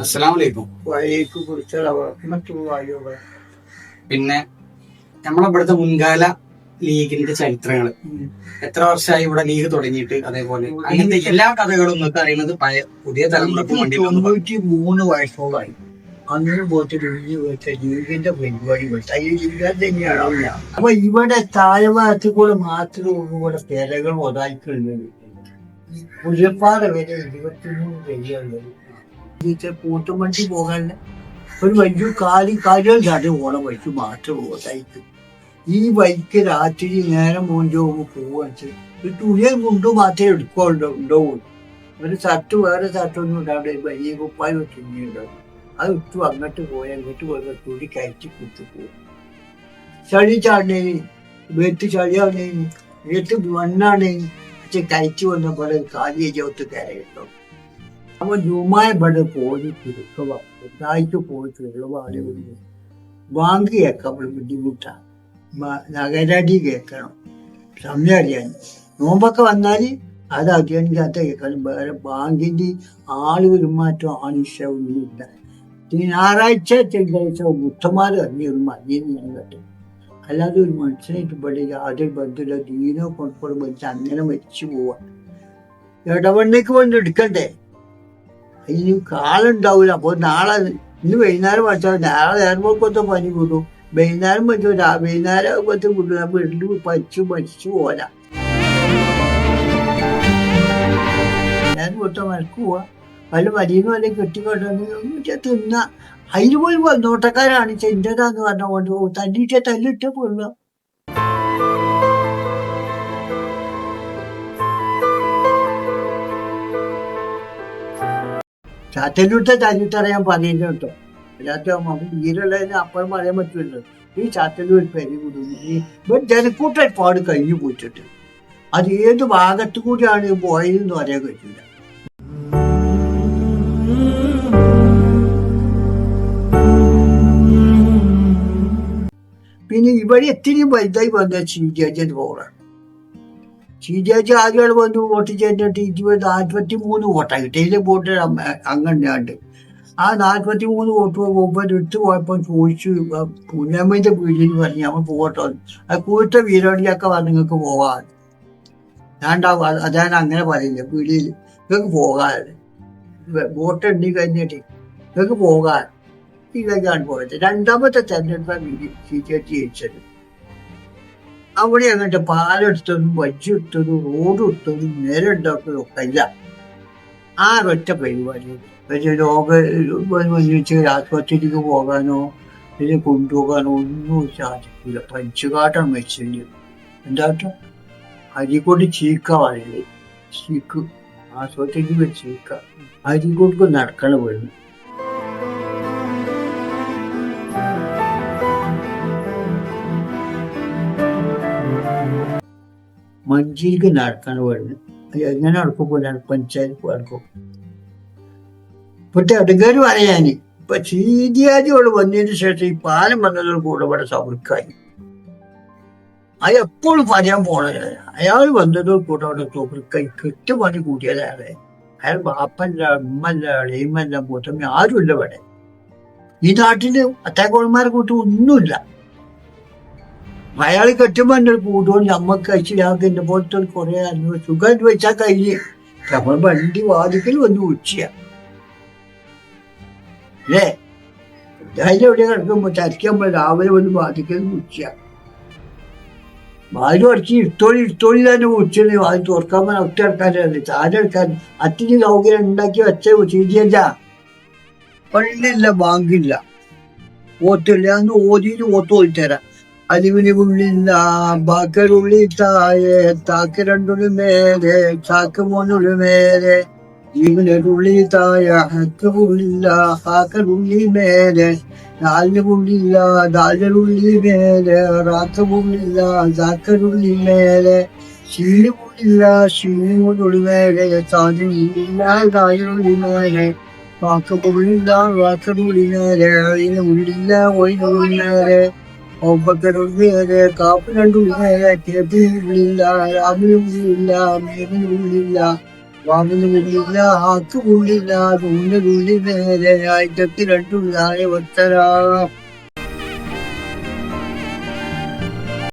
അസ്സലാമലൈക്കും. വഴിയേക്ക് കുറിച്ചുള്ള മറ്റുള്ളവായോ പിന്നെ നമ്മളെ ഇവിടുത്തെ മുൻകാല ലീഗിന്റെ ചരിത്രങ്ങൾ എത്ര വർഷമായി ഇവിടെ ലീഗ് തുടങ്ങിയിട്ട്, അതേപോലെ അങ്ങനത്തെ എല്ലാ കഥകളും നിങ്ങൾക്ക് അറിയുന്നത് പുതിയ തലമുറക്ക് വേണ്ടി 93 വയസ്സോളായി. അന്ന് പോയിട്ട് ലീഗിന്റെ പരിപാടി ലീഗാൻ തന്നെയാണ്. അപ്പൊ ഇവിടെ താഴ്ഭാഗത്തിൽ കൂടെ മാത്രമേ ഉള്ളൂ ഇവിടെ പേരകൾ ഒതായിക്കുള്ളത്. പുഴപ്പാറ വരെ 23 പേരുള്ളത്. പൂത്തുമണ്ടി പോകാനുള്ള ഒരു വലിയ കാലുകൾ ചാട്ടി പോകണം വഴിക്ക് മാത്രം പോകാതായിട്ട്. ഈ ബൈക്ക് രാത്രി നേരം മോഞ്ച് പോകുമ്പോൾ പോവാച്ച് ഒരു തുണിയും കൊണ്ടു മാത്രമേ ഉണ്ടാവുള്ളൂ. ഒരു ഷർട്ട് വേറെ ഷർട്ടൊന്നും ഉണ്ടാവില്ല. വലിയ കുപ്പായി തുണിയുണ്ടാവും. അത് ഇട്ടു അങ്ങോട്ട് പോയാൽ അങ്ങോട്ട് പോയാൽ തുണി കയറ്റി കുത്തി പോകും. ചളി ചാടിനേന്, വെത്ത് ചളിയാണേന്, വെത്ത് മണ്ണാണേന്, പക്ഷെ കയറ്റി വന്നപ്പോൾ കാലിയ ചവിത്ത് കയറിയിട്ടുണ്ടാവും. അപ്പൊ ജുമായവിടെ പോയി ഇതായിട്ട് പോയിട്ടുള്ള ആളുകൾ ബാങ്ക് കേൾക്കാൻ ബുദ്ധിമുട്ടാണ്. നഗരടി കേൾക്കണം, സമയം അറിയാൻ. നോമ്പൊക്കെ വന്നാൽ അത് അറിയാനില്ലാത്ത കേൾക്കണം. വേറെ ബാങ്കിന്റെ പെരുമാറ്റം ആണിഷൊന്നുമില്ല. ഞായറാഴ്ച തിങ്കളാഴ്ച ബുദ്ധന്മാർ ഇറങ്ങിയൊരു മതിയെന്ന് ഞാൻ കേട്ടു. അല്ലാതെ ഒരു മനുഷ്യനായിട്ട് ഇവിടെ യാതൊരു ബന്ധമില്ല. ദീനോ കൊണ്ടുപോയി വെച്ച് അങ്ങനെ മരിച്ചു പോവാ. ഇടവണ്ണയ്ക്ക് കൊണ്ട് എടുക്കണ്ടേ? ഇനി കാളുണ്ടാവില്ല. അപ്പോൾ നാളെ ഇന്ന് വൈകുന്നേരം പഠിച്ചാൽ നാളെ നേരമ്പോഴത്തെ പനി കൂടും. വൈകുന്നേരം പറ്റും. വൈകുന്നേരം ആകുമ്പോഴത്തെ കൂടും. വീട്ടിൽ മരിച്ചു പോരാ. ഞാൻ പൊട്ട മരക്ക് പോവാ. വല്ല മരിയെന്ന് വല്ല കെട്ടിക്കൊണ്ടു തിന്ന. അതിന് പോയി നോട്ടക്കാരാണ് ചെന്തതാന്ന് പറഞ്ഞുകൊണ്ട് തല്ലിട്ട് തല്ലിട്ട് പോരുക. ചാത്തല്ലൂട്ട തല്ലിട്ടറിയാൻ പറയുന്നത് കേട്ടോ. അല്ലാത്ത വീരുള്ളതിന് അപ്പുറം പറയാൻ പറ്റുമല്ലോ. ഈ ചാത്തല്ലൂർ പെരി കൂടുന്നു. ജനക്കൂട്ട ഒരുപാട് കഴിഞ്ഞു പോയിട്ടുണ്ട്. അത് ഏത് ഭാഗത്തു കൂടിയാണ് പോയതെന്ന് പറയാൻ പറ്റില്ല. പിന്നെ ഇവിടെ എത്തിനും വലുതായി വന്ന ചീജാജന്റെ പോകാണ്. ചീജാജ് ആദ്യമാണ് വന്ന് വോട്ട് ചെയ്തിട്ട് 43 വോട്ടാണ് കിട്ടിയ വോട്ട് അങ്ങനെയാണ്ട്. ആ 43 വോട്ട് പോകുമ്പോൾ എടുത്ത് പോയപ്പോൾ ചോദിച്ചു, പുന്നമ്മയുടെ വീട്ടിൽ പറഞ്ഞു നമ്മൾ പോകട്ടോ. അത് കൂട്ട വീരോടിയൊക്കെ വന്ന് നിങ്ങൾക്ക് പോകാൻ ഞാണ്ടാവും. അതാണ് അങ്ങനെ പറയുന്നത്. വീട്ടിൽ നിങ്ങൾക്ക് പോകാൻ വോട്ട് എണ്ണി കഴിഞ്ഞിട്ട് നിങ്ങൾക്ക് പോകാൻ ഇതൊക്കെയാണ് പോയത്. രണ്ടാമത്തെ തെരഞ്ഞെടുപ്പാണ് ചീച്ചേച്ചി ജയിച്ചത്. അവിടെ അങ്ങോട്ട് പാലെടുത്തതും വജ്ജെടുത്തതും റോഡ് ഇട്ടതും നേരെ ഉണ്ടാക്കുന്നതും ഒക്കെ ഇല്ല. ആ ഒറ്റ പരിപാടി വെച്ച് ആശുപത്രിക്ക് പോകാനോ ഇതിനെ കൊണ്ടുപോകാനോ ഒന്നും സാധിക്കില്ല. പഞ്ചുകാട്ടം വെച്ചിട്ടുണ്ട്. എന്താട്ടോ അരിക്കോട്ട് ചീക്ക പറയുന്നത്. ചീക്ക് ആശുപത്രിക്ക് പോയി ചീക്ക അരിക്കോട്ട് നടക്കണ വരുന്നു. മഞ്ചിക്ക് നടക്കാൻ വരുന്നത്. എങ്ങനെ നടക്കും പോലാണ് പഞ്ചായത്ത് നടക്കും. ഇപ്പത്തെ അടുക്കാർ പറയാന് ഇപ്പൊ ചീതിയാജിയോട് വന്നതിന് ശേഷം ഈ പാലം വന്നതോട് കൂടെ ഇവിടെ സൗർക്കായി. അത് എപ്പോഴും പറയാൻ പോണത് അയാൾ വന്നതോട് കൂടെ അവിടെ സൗർക്കായി കെട്ടുപണി കൂട്ടിയതാണ്. അയാൾ ബാപ്പല്ല, ഉമ്മല്ല, ഇളയമ്മല്ല, മൂത്തമ്മ ആരുമില്ല ഇവിടെ. ഈ നാട്ടില് അത്താക്കോളന്മാരെ കൂട്ടി ഒന്നുമില്ല. അയാൾ കെട്ടുമ്പോ കൂടുകൊണ്ട് നമ്മക്ക് കഴിച്ചിലാക്കി എന്റെ പോലത്തെ കുറെ സുഖമായിട്ട് വെച്ചാൽ കഴിഞ്ഞ് നമ്മൾ വണ്ടി വാതിക്കൽ വന്ന് ഉച്ചയാ അല്ലേ. അതിൽ എവിടെ കിടക്കുമ്പോ ചരക്കുമ്പോ രാവിലെ വന്ന് വാതിക്കൽ ഉച്ചയാ. വാതിൽ അടച്ച് ഇഷ്ടോളി തന്നെ ഉച്ചയാണ്. വാതിൽ തുറക്കാൻ പറഞ്ഞാൽ ഒറ്റ എടുക്കാനല്ലേ താഴെ എടുക്കാൻ അത്തിന് സൗകര്യം ഉണ്ടാക്കി വെച്ച ചീതിയല്ല. പള്ളിയില്ല, ബാങ്കില്ല, ഓത്തില്ല. അന്ന് ഓതിന് ഓത്ത് ഓതിത്തരാം. അലിവിന് ഉള്ളില്ല ബാക്കറുള്ളി താഴെ താക്ക് രണ്ടുള്ളി മേലെ ചാക്ക് മൂന്നുള്ളി മേലെ ജീവനുള്ളി താഴെ ഹക്ക് ഉള്ളില്ല ഹാക്കറുള്ളി മേലെ നാലിന് ഉള്ളില്ല ദാലിനുള്ളി മേലെ റാക്ക് ഉള്ളില്ല ചാക്കറുള്ളി മേലെ ശീലി ഉള്ളില്ല ശീലിനുള്ളി മേലെ സാധിനില്ല ദാലിനുള്ളി മേലെ വാക്ക് ഉള്ളില്ല റാക്കറുള്ളി മേലെ അതിന് ഉള്ളില്ല ഒയിനുള്ളി മേലെ ഒമ്പക്കരുള്ളിയേരെ കാപ്പിനുള്ളിയേരെ കേപ്പിനുള്ളില്ല രാമിനുള്ളില്ല മേലിനുള്ളില്ല വാമിന് മുള്ളില്ല ആക്ക് മുള്ളില്ല നൂല് നുള്ളി നേരെ ആയിരത്തി രണ്ടുള്ളായ വത്തരാ